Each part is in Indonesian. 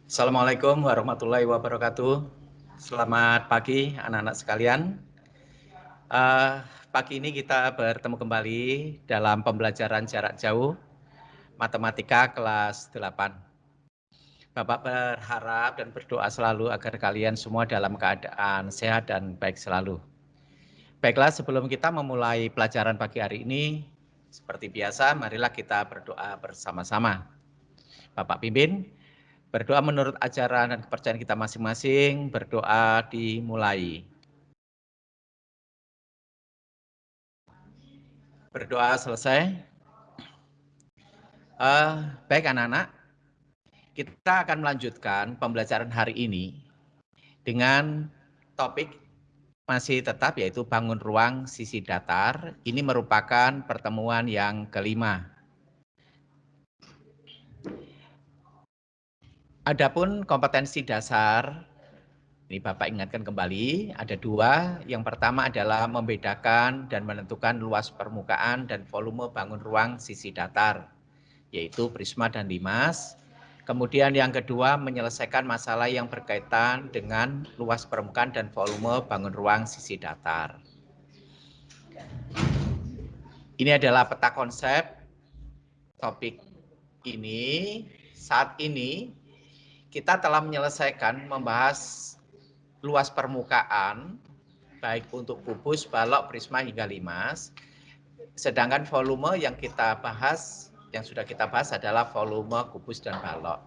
Assalamualaikum warahmatullahi wabarakatuh. Selamat pagi anak-anak sekalian. Pagi ini kita bertemu kembali dalam pembelajaran jarak jauh matematika kelas 8. Bapak berharap dan berdoa selalu agar kalian semua dalam keadaan sehat dan baik selalu. Baiklah, sebelum kita memulai pelajaran pagi hari ini, seperti biasa, marilah kita berdoa bersama-sama. Bapak pimpin. Berdoa menurut ajaran dan kepercayaan kita masing-masing, berdoa dimulai. Berdoa selesai. Baik anak-anak, kita akan melanjutkan pembelajaran hari ini dengan topik masih tetap yaitu bangun ruang sisi datar. Ini merupakan pertemuan yang kelima. Adapun kompetensi dasar, ini Bapak ingatkan kembali, ada dua. Yang pertama adalah membedakan dan menentukan luas permukaan dan volume bangun ruang sisi datar, yaitu prisma dan limas. Kemudian yang kedua, menyelesaikan masalah yang berkaitan dengan luas permukaan dan volume bangun ruang sisi datar. Ini adalah peta konsep topik ini. Saat ini kita telah menyelesaikan membahas luas permukaan, baik untuk kubus, balok, prisma, hingga limas. Sedangkan volume yang kita bahas, yang sudah kita bahas adalah volume kubus dan balok.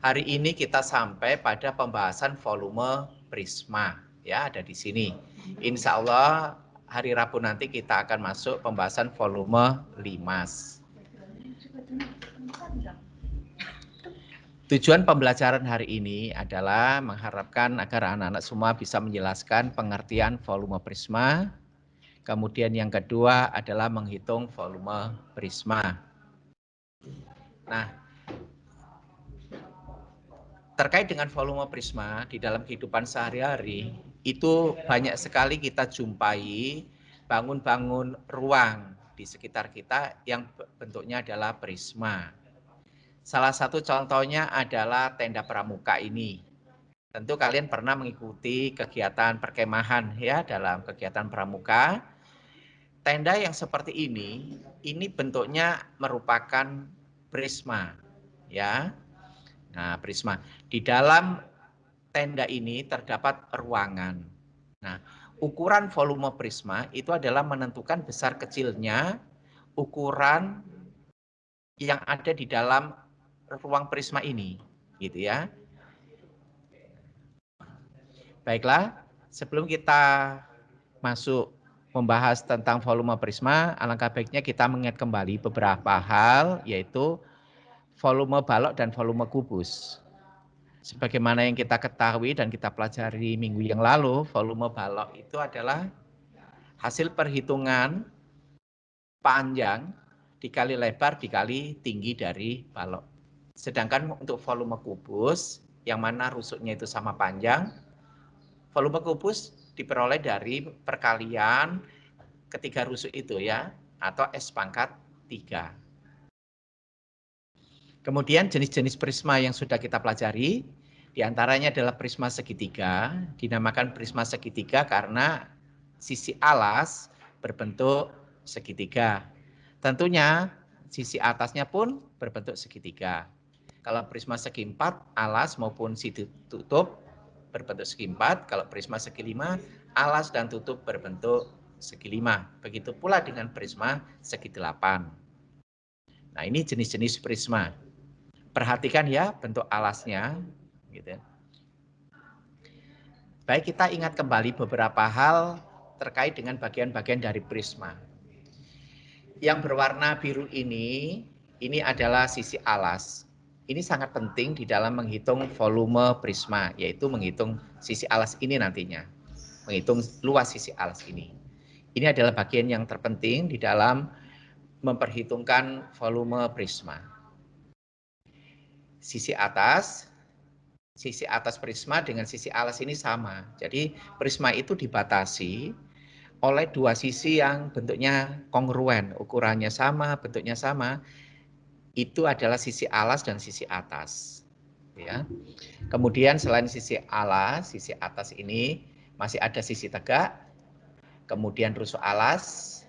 Hari ini kita sampai pada pembahasan volume prisma, ya ada di sini. Insya Allah hari Rabu nanti kita akan masuk pembahasan volume limas. Tujuan pembelajaran hari ini adalah mengharapkan agar anak-anak semua bisa menjelaskan pengertian volume prisma. Kemudian yang kedua adalah menghitung volume prisma. Nah, terkait dengan volume prisma di dalam kehidupan sehari-hari, itu banyak sekali kita jumpai bangun-bangun ruang di sekitar kita yang bentuknya adalah prisma. Salah satu contohnya adalah tenda pramuka ini. Tentu kalian pernah mengikuti kegiatan perkemahan ya dalam kegiatan pramuka. Tenda yang seperti ini bentuknya merupakan prisma, ya. Nah, prisma. Di dalam tenda ini terdapat ruangan. Nah, ukuran volume prisma itu adalah menentukan besar kecilnya ukuran yang ada di dalam ruang prisma ini, gitu ya. Baiklah, sebelum kita masuk membahas tentang volume prisma, alangkah baiknya kita mengingat kembali beberapa hal, yaitu volume balok dan volume kubus. Sebagaimana yang kita ketahui dan kita pelajari minggu yang lalu, volume balok itu adalah hasil perhitungan panjang dikali lebar dikali tinggi dari balok. Sedangkan untuk volume kubus, yang mana rusuknya itu sama panjang, volume kubus diperoleh dari perkalian ketiga rusuk itu ya, atau S pangkat 3. Kemudian jenis-jenis prisma yang sudah kita pelajari, diantaranya adalah prisma segitiga, dinamakan prisma segitiga karena sisi alas berbentuk segitiga. Tentunya sisi atasnya pun berbentuk segitiga. Kalau prisma segi empat, alas maupun sisi tutup berbentuk segi empat. Kalau prisma segi lima, alas dan tutup berbentuk segi lima. Begitu pula dengan prisma segi delapan. Nah, ini jenis-jenis prisma. Perhatikan ya bentuk alasnya. Gitu. Baik, kita ingat kembali beberapa hal terkait dengan bagian-bagian dari prisma. Yang berwarna biru ini adalah sisi alas. Ini sangat penting di dalam menghitung volume prisma, yaitu menghitung sisi alas ini nantinya. Menghitung luas sisi alas ini. Ini adalah bagian yang terpenting di dalam memperhitungkan volume prisma. Sisi atas prisma dengan sisi alas ini sama. Jadi prisma itu dibatasi oleh dua sisi yang bentuknya kongruen, ukurannya sama, bentuknya sama. Itu adalah sisi alas dan sisi atas. ya. Kemudian selain sisi alas, sisi atas ini masih ada sisi tegak, kemudian rusuk alas,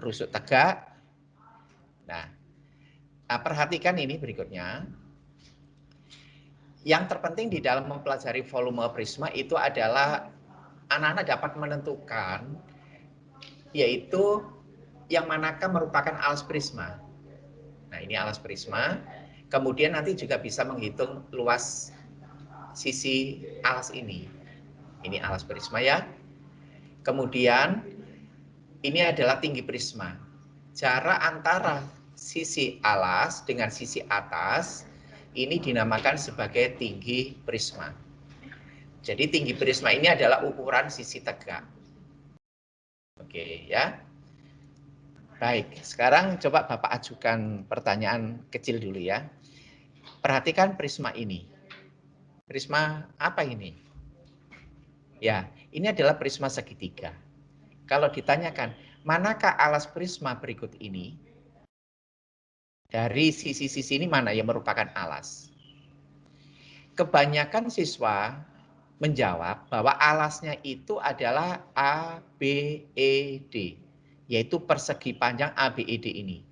rusuk tegak. Nah, perhatikan ini berikutnya. Yang terpenting di dalam mempelajari volume prisma itu adalah anak-anak dapat menentukan yaitu yang manakah merupakan alas prisma. Nah, ini alas prisma. Kemudian nanti juga bisa menghitung luas sisi alas ini. Ini alas prisma ya. Kemudian ini adalah tinggi prisma. Jarak antara sisi alas dengan sisi atas ini dinamakan sebagai tinggi prisma. Jadi tinggi prisma ini adalah ukuran sisi tegak. Oke ya. Baik, sekarang coba Bapak ajukan pertanyaan kecil dulu ya. Perhatikan prisma ini. Prisma apa ini? Ya, ini adalah prisma segitiga. Kalau ditanyakan, manakah alas prisma berikut ini? Dari sisi-sisi ini mana yang merupakan alas? Kebanyakan siswa menjawab bahwa alasnya itu adalah ABED, yaitu persegi panjang ABED ini.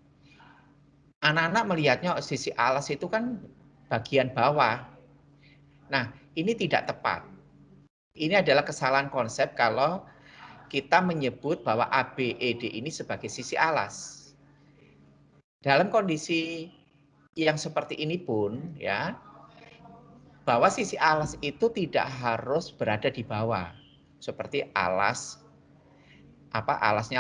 Anak-anak melihatnya sisi alas itu kan bagian bawah. Nah, ini tidak tepat. Ini adalah kesalahan konsep kalau kita menyebut bahwa ABED ini sebagai sisi alas. Dalam kondisi yang seperti ini pun ya, bahwa sisi alas itu tidak harus berada di bawah. Seperti alasnya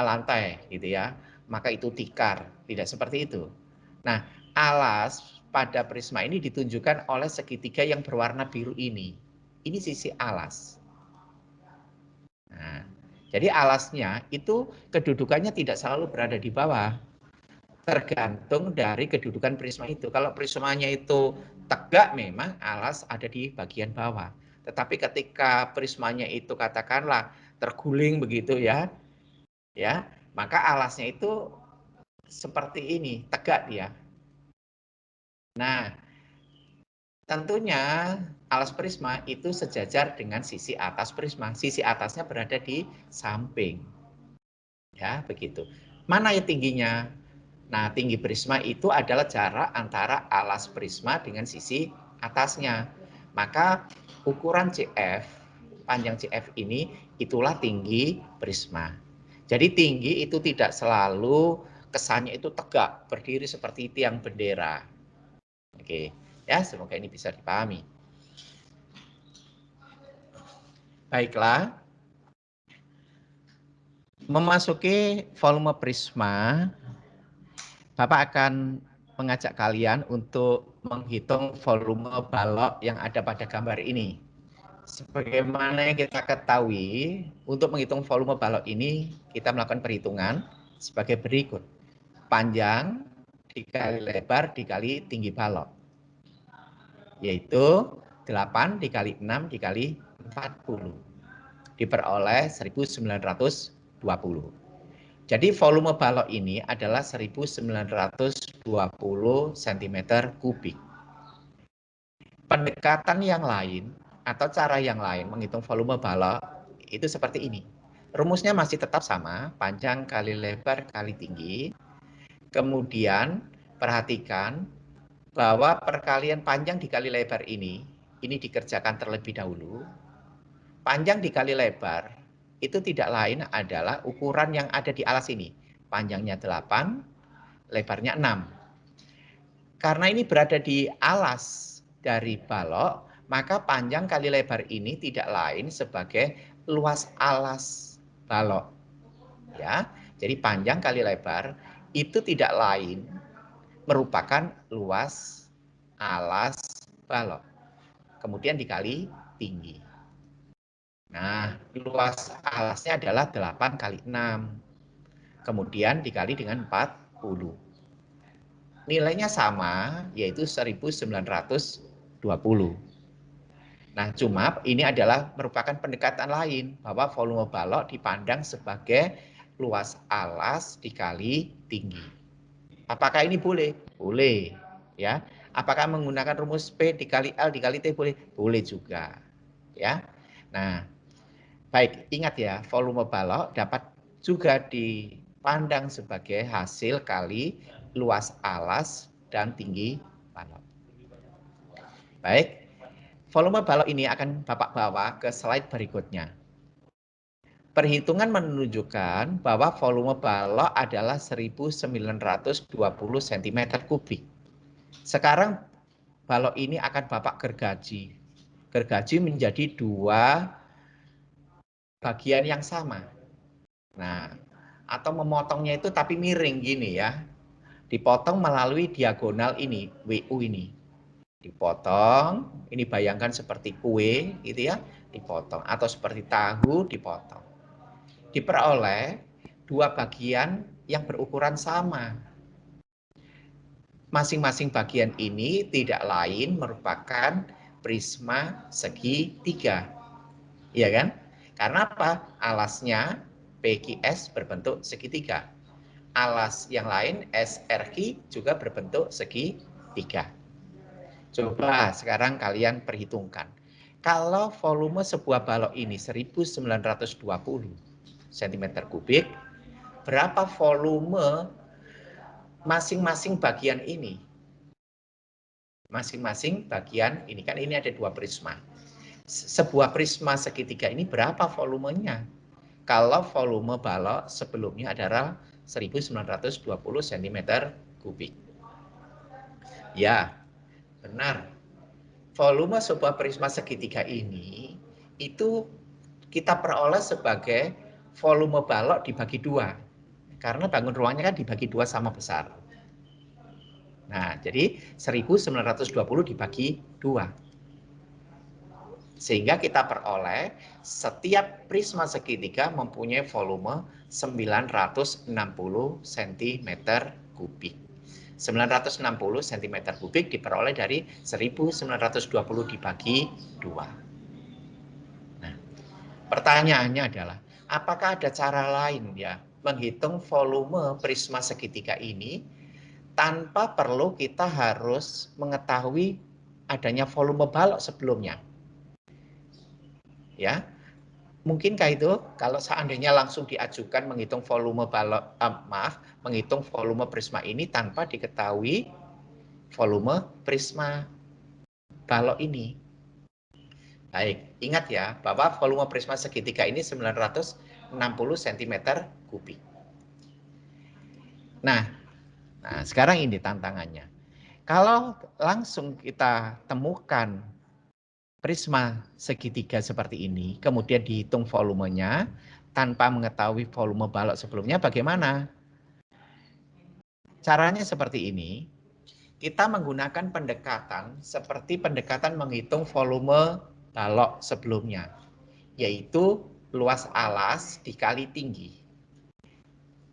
lantai gitu ya. Maka itu tikar, tidak seperti itu. Nah, alas pada prisma ini ditunjukkan oleh segitiga yang berwarna biru ini. Ini sisi alas. Nah, jadi alasnya itu kedudukannya tidak selalu berada di bawah. Tergantung dari kedudukan prisma itu. Kalau prismanya itu tegak memang alas ada di bagian bawah. Tetapi ketika prismanya itu katakanlah terguling begitu ya, maka alasnya itu seperti ini, tegak dia. Nah, tentunya alas prisma itu sejajar dengan sisi atas prisma. Sisi atasnya berada di samping. Ya, begitu. Mana yang tingginya? Nah, tinggi prisma itu adalah jarak antara alas prisma dengan sisi atasnya. Maka ukuran CF, panjang CF ini, itulah tinggi prisma. Jadi tinggi itu tidak selalu kesannya itu tegak, berdiri seperti tiang bendera. Oke, ya semoga ini bisa dipahami. Baiklah, memasuki volume prisma, Bapak akan mengajak kalian untuk menghitung volume balok yang ada pada gambar ini. Sebagaimana yang kita ketahui, untuk menghitung volume balok ini, kita melakukan perhitungan sebagai berikut. Panjang dikali lebar dikali tinggi balok. Yaitu 8 dikali 6 dikali 40. Diperoleh 1920. Jadi volume balok ini adalah 1920 cm3. Pendekatan yang lain atau cara yang lain menghitung volume balok itu seperti ini. Rumusnya masih tetap sama, panjang kali lebar kali tinggi. Kemudian perhatikan bahwa perkalian panjang dikali lebar ini dikerjakan terlebih dahulu. Panjang dikali lebar itu tidak lain adalah ukuran yang ada di alas ini. Panjangnya 8, lebarnya 6. Karena ini berada di alas dari balok, maka panjang kali lebar ini tidak lain sebagai luas alas balok. Ya, jadi panjang kali lebar itu tidak lain merupakan luas alas balok. Kemudian dikali tinggi. Nah, luas alasnya adalah 8 kali 6. Kemudian dikali dengan 40. Nilainya sama, yaitu 1920. Nah, cuma ini adalah merupakan pendekatan lain, bahwa volume balok dipandang sebagai luas alas dikali tinggi. Apakah ini boleh? Boleh. Ya. Apakah menggunakan rumus P dikali L dikali T boleh? Boleh juga. Ya. Nah, baik, ingat ya, volume balok dapat juga dipandang sebagai hasil kali luas alas dan tinggi balok. Baik, volume balok ini akan Bapak bawa ke slide berikutnya. Perhitungan menunjukkan bahwa volume balok adalah 1920 cm3. Sekarang balok ini akan Bapak gergaji. Gergaji menjadi dua bagian yang sama. Nah, atau memotongnya itu tapi miring gini ya. Dipotong melalui diagonal ini, WU ini. Dipotong, ini bayangkan seperti kue gitu ya, dipotong. Atau seperti tahu dipotong. Diperoleh dua bagian yang berukuran sama. Masing-masing bagian ini tidak lain merupakan prisma segitiga. Iya kan? Karena apa? Alasnya PQS berbentuk segitiga. Alas yang lain SRQ juga berbentuk segitiga. Coba sekarang kalian perhitungkan. Kalau volume sebuah balok ini 1920 cm3, berapa volume masing-masing bagian ini? Masing-masing bagian ini kan ini ada dua prisma. Sebuah prisma segitiga ini berapa volumenya? Kalau volume balok sebelumnya adalah 1920 cm3. Ya, benar. Volume sebuah prisma segitiga ini itu kita peroleh sebagai volume balok dibagi dua. Karena bangun ruangnya kan dibagi dua sama besar. Nah, jadi 1920 dibagi dua. Sehingga kita peroleh setiap prisma segitiga mempunyai volume 960 cm3. 960 cm3 diperoleh dari 1920 dibagi 2. Nah, pertanyaannya adalah, apakah ada cara lain ya menghitung volume prisma segitiga ini tanpa perlu kita harus mengetahui adanya volume balok sebelumnya? Ya, mungkinkah itu kalau seandainya langsung diajukan menghitung volume balok, menghitung volume prisma ini tanpa diketahui volume prisma balok ini? Baik, ingat ya bahwa volume prisma segitiga ini 960 cm3. Nah, sekarang ini tantangannya. Kalau langsung kita temukan prisma segitiga seperti ini, kemudian dihitung volumenya tanpa mengetahui volume balok sebelumnya, bagaimana? Caranya seperti ini, kita menggunakan pendekatan seperti pendekatan menghitung volume balok sebelumnya, yaitu luas alas dikali tinggi.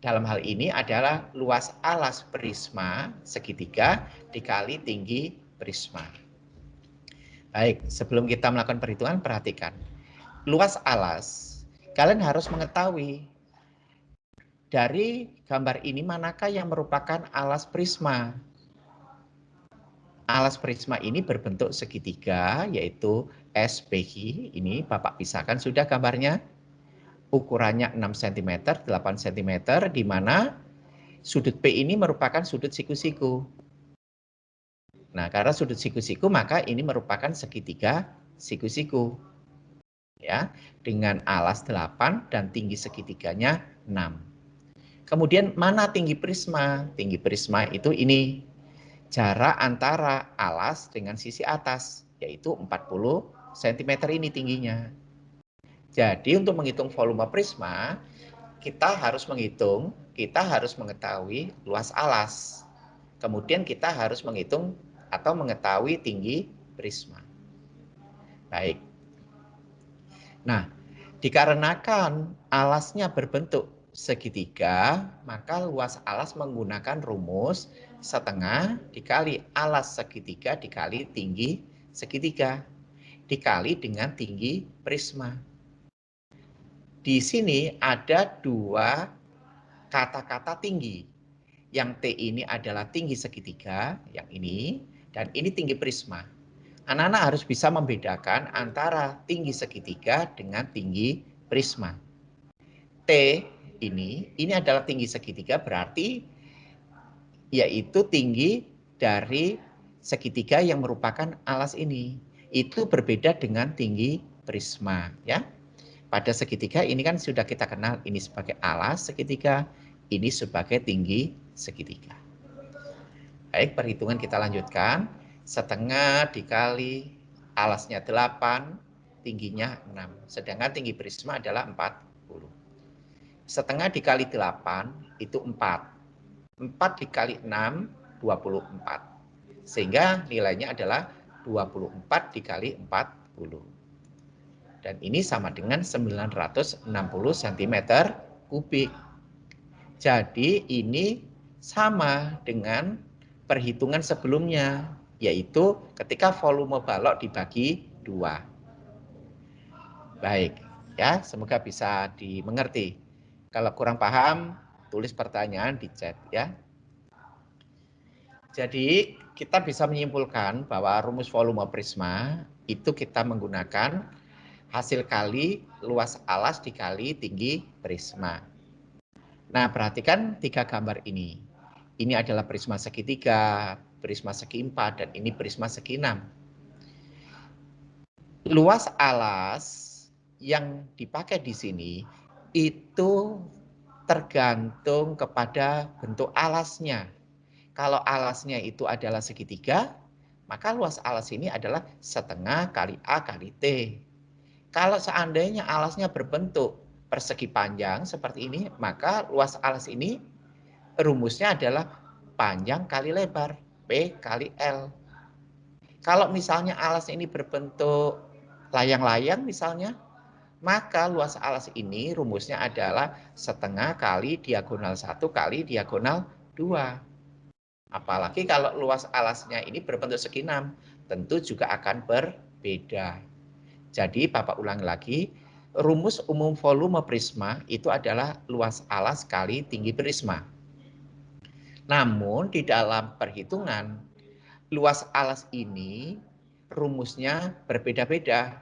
Dalam hal ini adalah luas alas prisma segitiga dikali tinggi prisma. Baik, sebelum kita melakukan perhitungan, perhatikan. Luas alas, kalian harus mengetahui dari gambar ini manakah yang merupakan alas prisma. Alas prisma ini berbentuk segitiga, yaitu SPG. Ini Bapak pisahkan sudah gambarnya. Ukurannya 6 cm, 8 cm, di mana sudut P ini merupakan sudut siku-siku. Nah, karena sudut siku-siku, maka ini merupakan segitiga siku-siku. Ya, dengan alas 8 dan tinggi segitiganya 6. Kemudian mana tinggi prisma? Tinggi prisma itu ini, jarak antara alas dengan sisi atas, yaitu 40 cm ini tingginya. Jadi untuk menghitung volume prisma, kita harus mengetahui luas alas. Kemudian kita harus menghitung atau mengetahui tinggi prisma. Baik. Nah, dikarenakan alasnya berbentuk segitiga, maka luas alas menggunakan rumus setengah dikali alas segitiga dikali tinggi segitiga dikali dengan tinggi prisma. Di sini ada dua kata-kata tinggi. Yang T ini adalah tinggi segitiga, yang ini, Dan ini tinggi prisma. Anak-anak harus bisa membedakan antara tinggi segitiga dengan tinggi prisma. T ini adalah tinggi segitiga, berarti yaitu tinggi dari segitiga yang merupakan alas ini. Itu berbeda dengan tinggi prisma, ya. Pada segitiga ini kan sudah kita kenal, ini sebagai alas segitiga, ini sebagai tinggi segitiga. Baik, perhitungan kita lanjutkan. Setengah dikali alasnya 8, tingginya 6. Sedangkan tinggi prisma adalah 40. Setengah dikali 8 itu 4. 4 dikali 6, 24. Sehingga nilainya adalah 24 dikali 40. Dan ini sama dengan 960 cm kubik. Jadi ini sama dengan perhitungan sebelumnya, yaitu ketika volume balok dibagi 2. Baik, ya, semoga bisa dimengerti. Kalau kurang paham, tulis pertanyaan di chat, ya. Jadi kita bisa menyimpulkan bahwa rumus volume prisma itu kita menggunakan hasil kali luas alas dikali tinggi prisma. Nah, perhatikan 3 gambar ini. Ini adalah prisma segitiga, prisma segi 4, dan ini prisma segi 6. Luas alas yang dipakai di sini itu tergantung kepada bentuk alasnya. Kalau alasnya itu adalah segitiga, maka luas alas ini adalah setengah kali A kali T. Kalau seandainya alasnya berbentuk persegi panjang seperti ini, maka luas alas ini rumusnya adalah panjang kali lebar, P kali L. Kalau misalnya alas ini berbentuk layang-layang misalnya, maka luas alas ini rumusnya adalah setengah kali diagonal 1 kali diagonal 2. Apalagi kalau luas alasnya ini berbentuk segi 6, tentu juga akan berbeda. Jadi Bapak ulangi lagi, rumus umum volume prisma itu adalah luas alas kali tinggi prisma. Namun di dalam perhitungan, luas alas ini rumusnya berbeda-beda,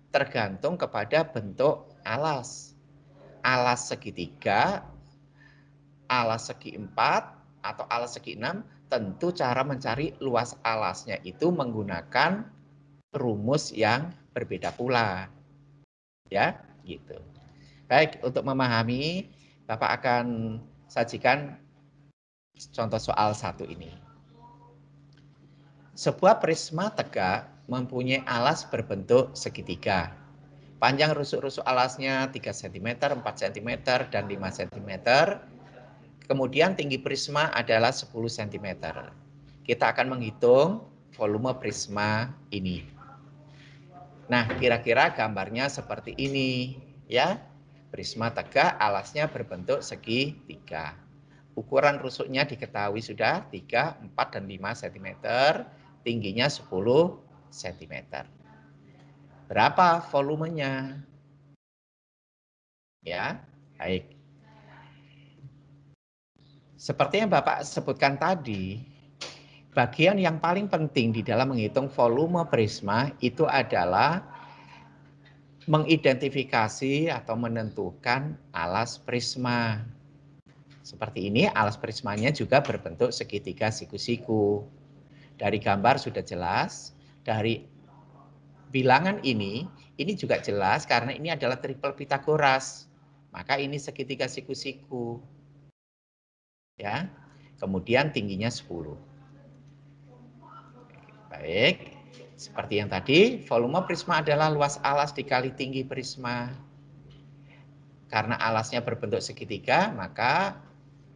tergantung kepada bentuk alas. Alas segitiga, alas segi 4, atau alas segi 6, tentu cara mencari luas alasnya itu menggunakan rumus yang berbeda pula. Ya, gitu. Baik, untuk memahami, Bapak akan sajikan contoh soal 1 ini. Sebuah prisma tegak mempunyai alas berbentuk segitiga. Panjang rusuk-rusuk alasnya 3 cm, 4 cm, dan 5 cm. Kemudian tinggi prisma adalah 10 cm. Kita akan menghitung volume prisma ini. Nah, kira-kira gambarnya seperti ini, ya. Prisma tegak, alasnya berbentuk segitiga. Ukuran rusuknya diketahui sudah 3, 4, dan 5 cm. Tingginya 10 cm. Berapa volumenya? Ya, baik. Seperti yang Bapak sebutkan tadi, bagian yang paling penting di dalam menghitung volume prisma itu adalah mengidentifikasi atau menentukan alas prisma. Seperti ini, alas prismanya juga berbentuk segitiga siku-siku. Dari gambar sudah jelas, dari bilangan ini juga jelas karena ini adalah triple Pythagoras. Maka ini segitiga siku-siku. Ya. Kemudian tingginya 10. Baik, seperti yang tadi, volume prisma adalah luas alas dikali tinggi prisma. Karena alasnya berbentuk segitiga, maka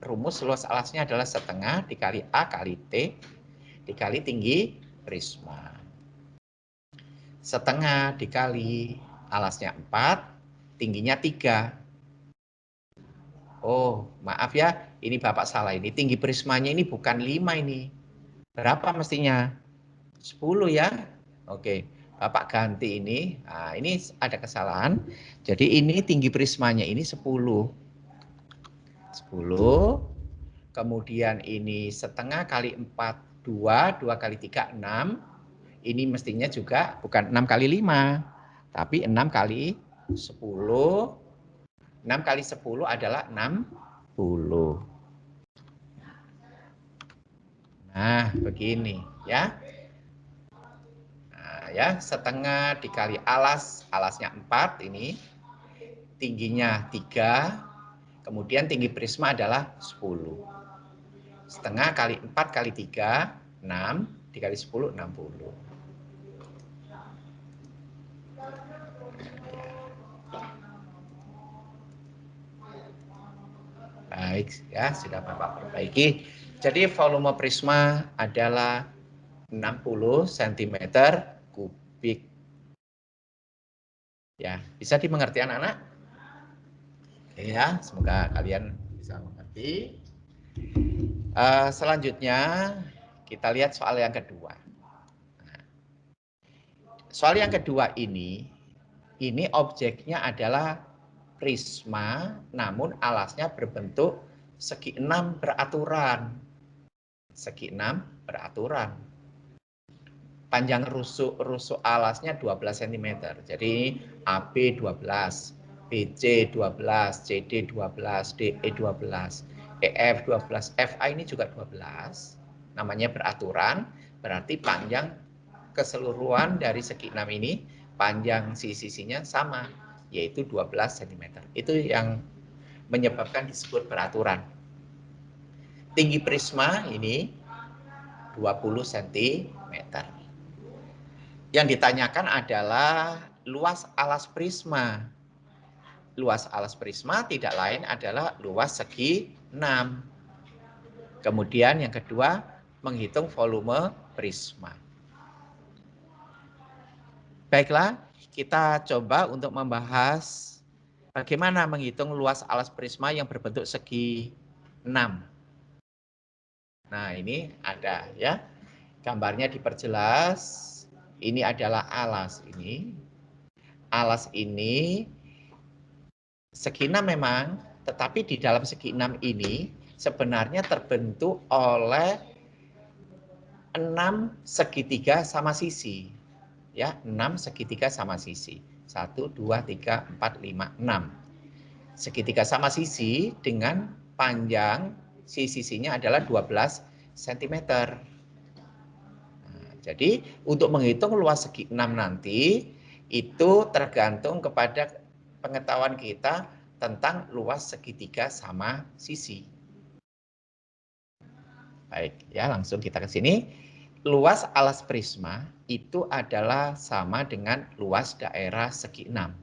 rumus luas alasnya adalah setengah dikali A kali T dikali tinggi prisma. Setengah dikali alasnya 4, tingginya 3. Oh, maaf ya, ini Bapak salah. Ini tinggi prismanya ini bukan 5 ini. Berapa mestinya? 10 ya. Oke, Bapak ganti ini. Nah, ini ada kesalahan. Jadi ini tinggi prismanya ini 10. 10. Kemudian ini setengah kali 4, 2 kali 3, 6. Ini mestinya juga bukan 6 kali 5, tapi 6 kali 10. 6 kali 10 adalah 60. Nah, begini ya. Nah, ya, setengah dikali alas, alasnya 4 ini. Tingginya 3, kemudian tinggi prisma adalah 10. Setengah kali 4 kali 3, 6, dikali 10, 60. Baik, ya, sudah Bapak perbaiki. Jadi volume prisma adalah 60 cm kubik. Ya, bisa dimengerti anak-anak? Ya, semoga kalian bisa mengerti. Selanjutnya kita lihat soal yang kedua. Soal yang kedua ini objeknya adalah prisma, namun alasnya berbentuk segi 6 beraturan. Segi 6 beraturan. Panjang rusuk alasnya 12 cm. Jadi AB 12, BC 12, CD 12, DE 12, EF 12, FA ini juga 12. Namanya beraturan, berarti panjang keseluruhan dari segi 6 ini, panjang sisi-sisinya sama, yaitu 12 cm. Itu yang menyebabkan disebut beraturan. Tinggi prisma ini 20 cm. Yang ditanyakan adalah luas alas prisma. Luas alas prisma tidak lain adalah luas segi 6. Kemudian yang kedua, menghitung volume prisma. Baiklah, kita coba untuk membahas bagaimana menghitung luas alas prisma yang berbentuk segi 6. Nah, ini ada ya. Gambarnya diperjelas. Ini adalah alas ini. Alas ini segi 6 memang, tetapi di dalam segi 6 ini sebenarnya terbentuk oleh 6 segitiga sama sisi. Ya, 6 segitiga sama sisi. 1, 2, 3, 4, 5, 6. Segitiga sama sisi dengan panjang sisinya adalah 12 cm. Nah, jadi untuk menghitung luas segi 6 nanti itu tergantung kepada pengetahuan kita tentang luas segitiga sama sisi. Baik, ya langsung kita ke sini. Luas alas prisma itu adalah sama dengan luas daerah segi 6.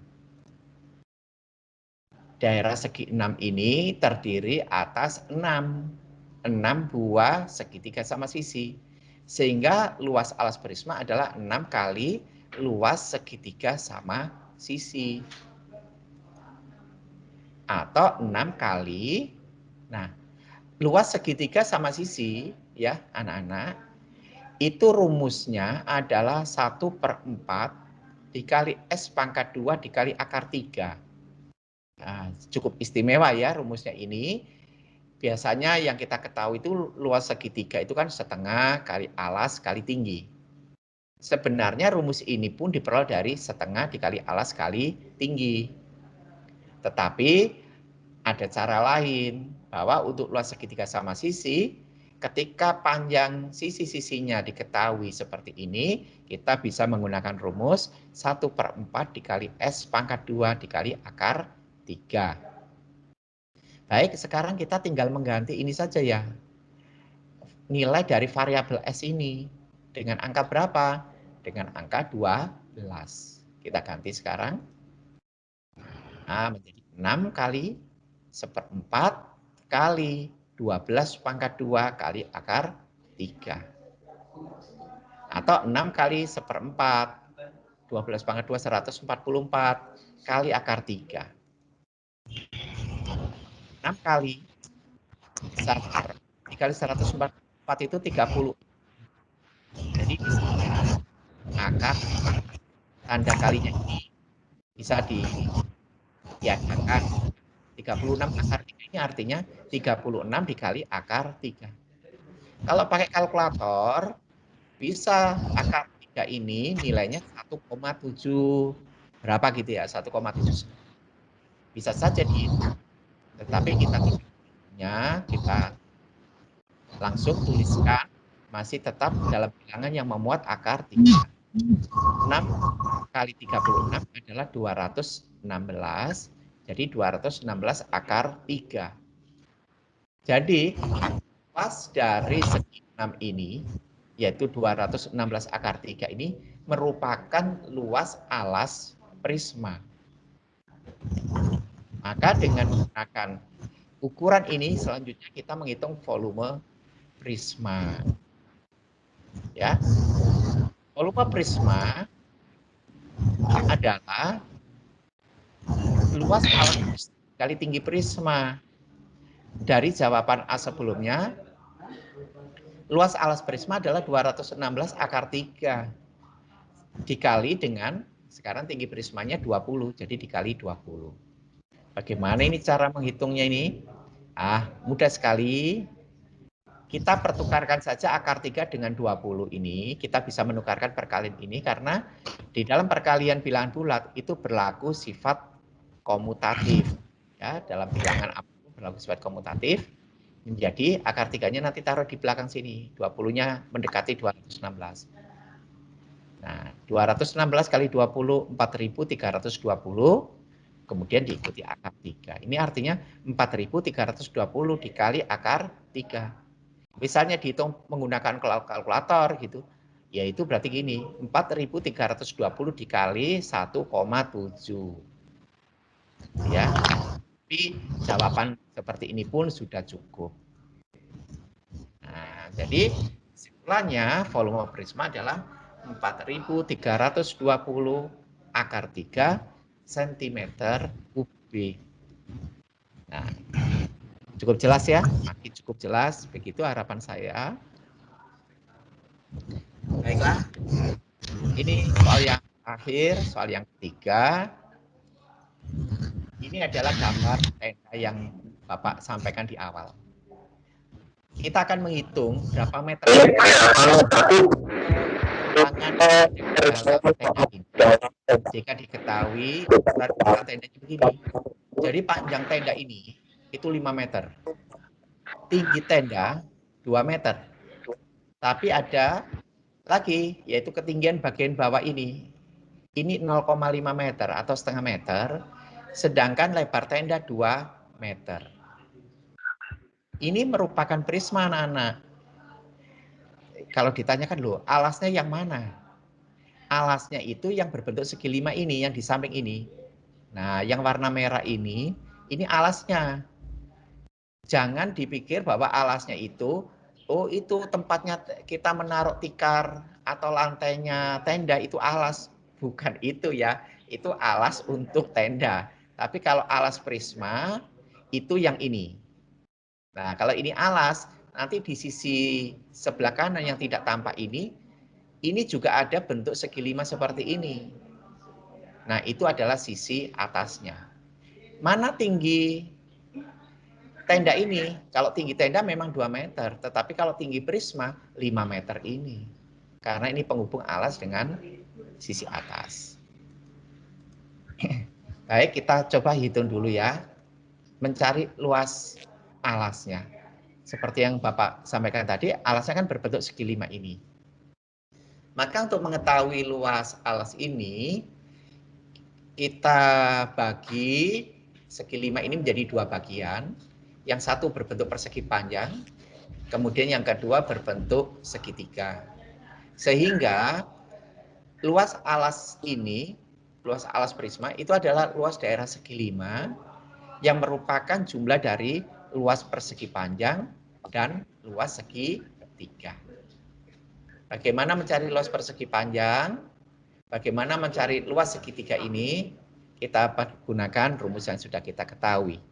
Daerah segi 6 ini terdiri atas 6 buah segitiga sama sisi. Sehingga luas alas prisma adalah 6 kali luas segitiga sama sisi. Atau 6 kali, nah luas segitiga sama sisi ya anak-anak, itu rumusnya adalah 1/4 dikali S pangkat 2 dikali akar 3. Nah, cukup istimewa ya rumusnya ini. Biasanya yang kita ketahui itu luas segitiga itu kan setengah kali alas kali tinggi. Sebenarnya rumus ini pun diperoleh dari setengah dikali alas kali tinggi. Tetapi ada cara lain, bahwa untuk luas segitiga sama sisi, ketika panjang sisi-sisinya diketahui seperti ini, kita bisa menggunakan rumus 1/4 dikali S pangkat 2 dikali akar 3. Baik, sekarang kita tinggal mengganti ini saja ya. Nilai dari variabel S ini. Dengan angka berapa? Dengan angka 12. Kita ganti sekarang. Nah, menjadi 6 kali 1/4 kali 12 pangkat 2 kali akar 3. Atau 6 kali 1/4. 12 pangkat 2, 144 kali akar 3. 6 kali 1 dikali 144 itu 30. Jadi akar tanda kalinya ini bisa ditiadakan. 36 akar 3 ini artinya 36 dikali akar 3. Kalau pakai kalkulator, bisa akar 3 ini nilainya 1,7 berapa gitu ya, 1,7. Bisa saja dihitung. Tetapi kita tidak punya, kita langsung tuliskan masih tetap dalam bilangan yang memuat akar 3. 6 kali 36 adalah 216. Jadi 216 akar 3. Jadi luas dari segi 6 ini, yaitu 216 akar 3 ini, merupakan luas alas prisma. Maka dengan menggunakan ukuran ini, selanjutnya kita menghitung volume prisma. Ya, volume prisma adalah luas alas kali tinggi prisma. Dari jawaban A sebelumnya, luas alas prisma adalah 216 akar 3 dikali dengan sekarang tinggi prismanya 20, jadi dikali 20. Bagaimana ini cara menghitungnya ini? Mudah sekali. Kita pertukarkan saja akar 3 dengan 20 ini, kita bisa menukarkan perkalian ini karena di dalam perkalian bilangan bulat itu berlaku sifat komutatif. Ya, dalam bilangan apapun berlaku sifat komutatif. Jadi akar 3-nya nanti taruh di belakang sini, 20-nya mendekati 216. Nah, 216 kali 20, 4.320, kemudian diikuti akar 3. Ini artinya 4.320 dikali akar 3. Misalnya dihitung menggunakan kalkulator gitu, yaitu berarti gini, 4.320 dikali 1,7. Ya, tapi jawaban seperti ini pun sudah cukup. Nah, jadi kesimpulannya volume prisma adalah 4.320 akar 3 cm kubik. Nah, cukup jelas ya? Makin cukup jelas, begitu harapan saya. Baiklah, ini soal yang akhir, soal yang ketiga. Ini adalah gambar tenda yang Bapak sampaikan di awal. Kita akan menghitung berapa meter ruangan di dalam tenda ini. Jika diketahui ukuran kepala tendanya begini. Jadi panjang tenda ini itu 5 meter. Tinggi tenda 2 meter. Tapi ada lagi, yaitu ketinggian bagian bawah ini. Ini 0,5 meter atau setengah meter. Sedangkan lebar tenda 2 meter. Ini merupakan prisma anak-anak. Kalau ditanyakan loh, alasnya yang mana? Alasnya itu yang berbentuk segi 5 ini, yang di samping ini. Nah, yang warna merah ini alasnya. Jangan dipikir bahwa alasnya itu, oh itu tempatnya kita menaruh tikar atau lantainya tenda itu alas. Bukan itu ya, itu alas untuk tenda. Tapi kalau alas prisma, itu yang ini. Nah, kalau ini alas, nanti di sisi sebelah kanan yang tidak tampak ini juga ada bentuk segi 5 seperti ini. Nah, itu adalah sisi atasnya. Mana tinggi tenda ini? Kalau tinggi tenda memang 2 meter, tetapi kalau tinggi prisma 5 meter ini. Karena ini penghubung alas dengan sisi atas. Baik, kita coba hitung dulu ya. Mencari luas alasnya. Seperti yang Bapak sampaikan tadi, alasnya kan berbentuk segi 5 ini. Maka untuk mengetahui luas alas ini, kita bagi segi 5 ini menjadi 2 bagian. Yang satu berbentuk persegi panjang, kemudian yang kedua berbentuk segitiga. Sehingga luas alas ini, luas alas prisma itu adalah luas daerah segi 5 yang merupakan jumlah dari luas persegi panjang dan luas segi tiga. Bagaimana mencari luas persegi panjang? Bagaimana mencari luas segitiga ini? Kita gunakan rumus yang sudah kita ketahui.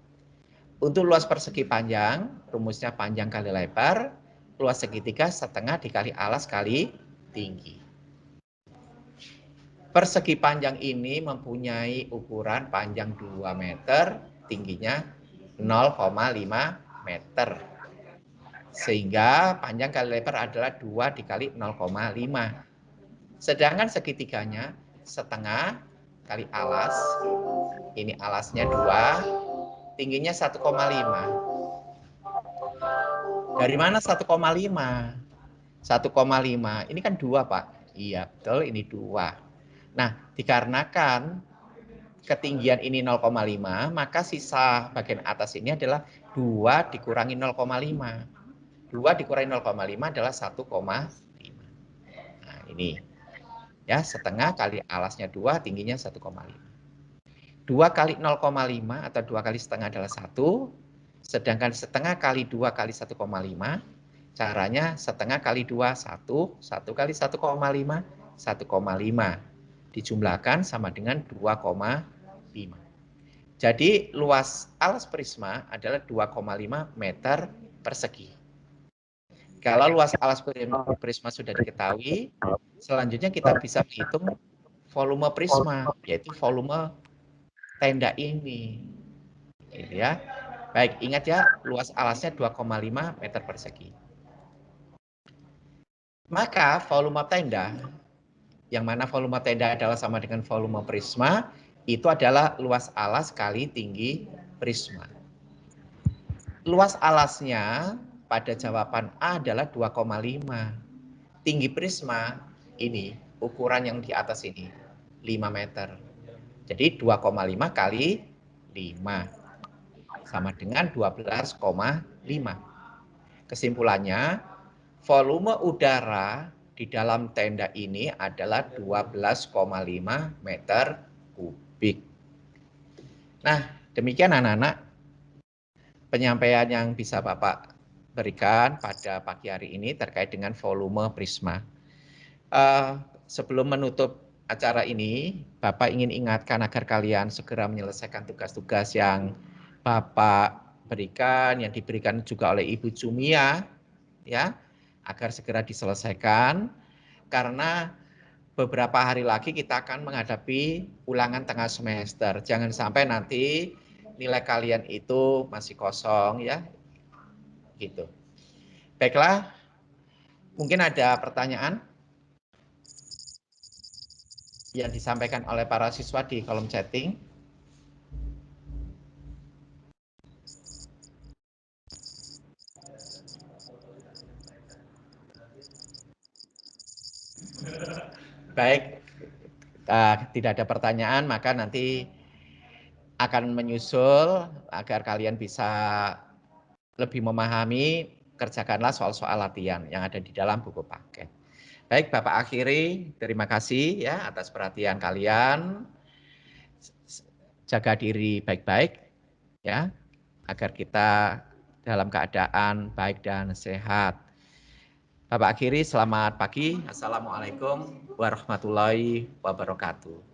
Untuk luas persegi panjang, rumusnya panjang kali lebar, luas segitiga setengah dikali alas kali tinggi. Persegi panjang ini mempunyai ukuran panjang 2 meter, tingginya 0,5 meter. Sehingga panjang kali lebar adalah 2 dikali 0,5. Sedangkan segitiganya setengah kali alas. Ini alasnya 2, tingginya 1,5. Dari mana 1,5? 1,5. Ini kan 2, Pak. Iya, betul, ini 2. Nah, dikarenakan ketinggian ini 0,5, maka sisa bagian atas ini adalah 2 dikurangi 0,5. 2 dikurangi 0,5 adalah 1,5. Nah, ini. Ya, setengah kali alasnya 2, tingginya 1,5. 2 kali 0,5 atau 2 kali setengah adalah 1. Sedangkan setengah kali 2 kali 1,5, caranya setengah kali 2, 1. 1 kali 1,5, 1,5. Dijumlahkan sama dengan 2,5. Jadi luas alas prisma adalah 2,5 meter persegi. Kalau luas alas prisma sudah diketahui, selanjutnya kita bisa menghitung volume prisma, yaitu volume tenda ini. Gitu ya. Baik, ingat ya, luas alasnya 2,5 meter persegi. Maka volume tenda, yang mana volume tenda adalah sama dengan volume prisma, itu adalah luas alas kali tinggi prisma. Luas alasnya pada jawaban A adalah 2,5. Tinggi prisma ini, ukuran yang di atas ini, 5 meter. Jadi 2,5 kali 5 sama dengan 12,5. Kesimpulannya, volume udara di dalam tenda ini adalah 12,5 meter kubik. Nah, demikian anak-anak penyampaian yang bisa Bapak berikan pada pagi hari ini terkait dengan volume prisma. Sebelum menutup acara ini, Bapak ingin ingatkan agar kalian segera menyelesaikan tugas-tugas yang Bapak berikan, yang diberikan juga oleh Ibu Jumia, ya, agar segera diselesaikan, karena beberapa hari lagi kita akan menghadapi ulangan tengah semester. Jangan sampai nanti nilai kalian itu masih kosong, ya, gitu. Baiklah, mungkin ada pertanyaan yang disampaikan oleh para siswa di kolom chatting. Baik, tidak ada pertanyaan, maka nanti akan menyusul agar kalian bisa lebih memahami, kerjakanlah soal-soal latihan yang ada di dalam buku paket. Baik, Bapak akhiri, terima kasih ya atas perhatian kalian. Jaga diri baik-baik ya, agar kita dalam keadaan baik dan sehat. Bapak akhiri, selamat pagi. Assalamualaikum warahmatullahi wabarakatuh.